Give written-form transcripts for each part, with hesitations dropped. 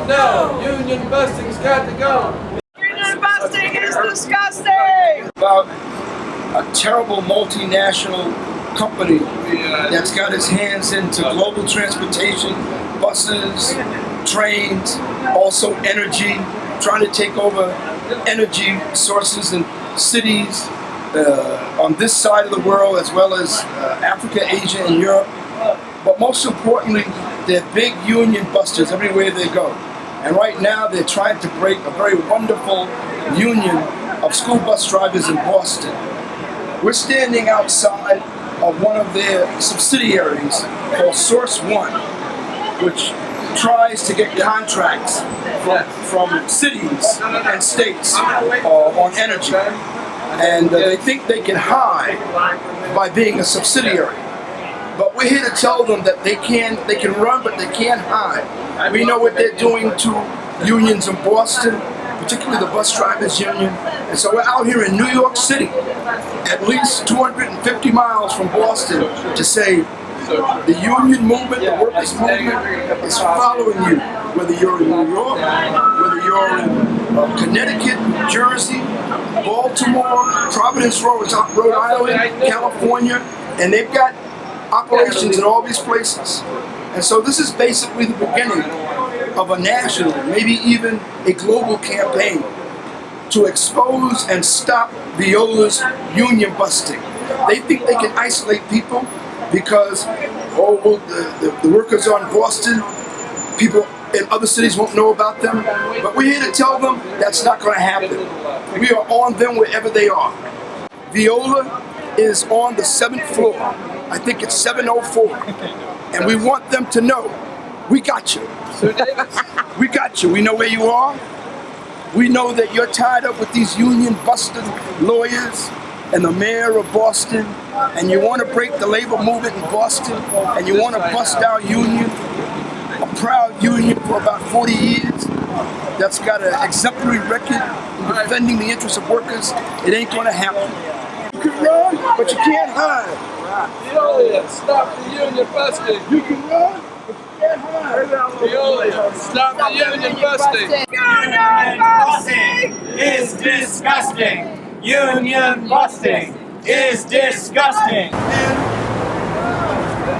No, union busting's got to go. Union busting is disgusting! About a terrible multinational company that's got its hands into global transportation, buses, trains, also energy, trying to take over energy sources in cities on this side of the world, as well as Africa, Asia, and Europe. But most importantly, they're big union busters everywhere they go. And right now they're trying to break a very wonderful union of school bus drivers in Boston. We're standing outside of one of their subsidiaries called Source One, which tries to get contracts from cities and states on energy. And they think they can hide by being a subsidiary. But we're here to tell them that they can run, but they can't hide. We know what they're doing to unions in Boston, particularly the bus drivers union. And so we're out here in New York City, at least 250 miles from Boston, to say the union movement, the workers movement is following you, whether you're in New York, whether you're in Connecticut, New Jersey, Baltimore, Providence, Rhode Island, California, and they've got operations in all these places. And so this is basically the beginning of a national, maybe even a global campaign to expose and stop Veolia's union busting. They think they can isolate people because the workers are in Boston, people in other cities won't know about them. But we're here to tell them that's not going to happen. We are on them wherever they are. Veolia is on the 7th floor. I think it's 704. And we want them to know, we got you. We got you. We know where you are. We know that you're tied up with these union busting lawyers and the mayor of Boston, and you want to break the labor movement in Boston, and you want to bust our union, a proud union for about 40 years that's got an exemplary record in defending the interests of workers. It ain't going to happen. You can run, but you can't hide. Veolia, stop the union busting. You can run, but you can't hide. Veolia, stop the union busting. Union busting is disgusting. Union busting is disgusting. And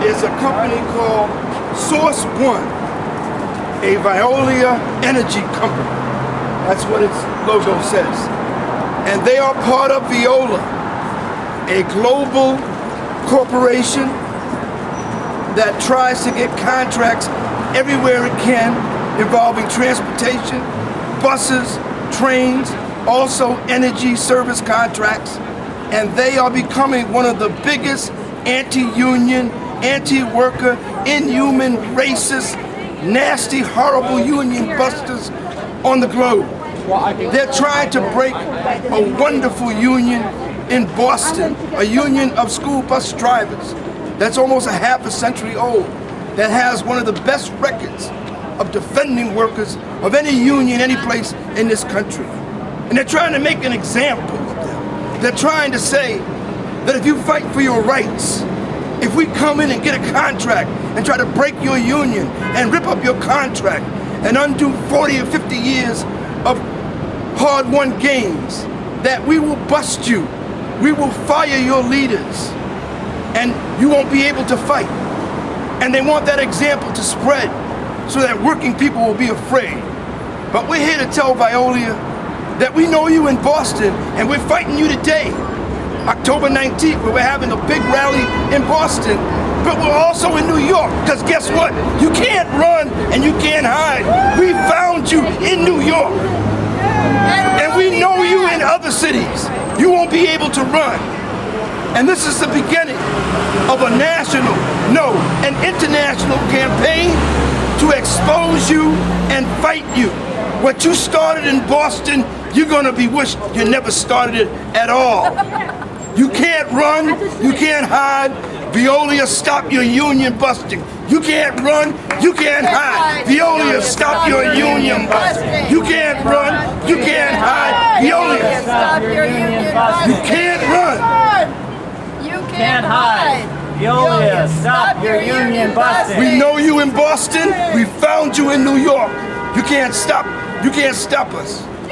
there's a company called Source One, a Veolia energy company. That's what its logo says. And they are part of Veolia, a global corporation that tries to get contracts everywhere it can involving transportation, buses, trains, also energy service contracts, and they are becoming one of the biggest anti-union, anti-worker, inhuman, racist, nasty, horrible union busters on the globe. They're trying to break a wonderful union in Boston, a union of school bus drivers that's almost a half a century old, that has one of the best records of defending workers of any union, any place in this country. And they're trying to make an example of them. They're trying to say that if you fight for your rights, if we come in and get a contract and try to break your union and rip up your contract and undo 40 or 50 years of hard-won gains, that we will bust you. We will fire your leaders and you won't be able to fight. And they want that example to spread so that working people will be afraid. But we're here to tell Veolia that we know you in Boston and we're fighting you today, October 19th, where we're having a big rally in Boston, but we're also in New York, because guess what? You can't run and you can't hide. We found you in New York. And we know you in other cities. You won't be able to run. And this is the beginning of a national, no, an international campaign to expose you and fight you. What you started in Boston, you're gonna be wished you never started it at all. You can't run, you can't hide. Veolia, stop your union busting. You can't run, you can't hide. Veolia, stop your union busting. You can't run, you can't hide. Veolia, stop your union busting. You can't run. You can't hide. Veolia, stop your union busting. We know you in Boston, we found you in New York. You You can't stop us.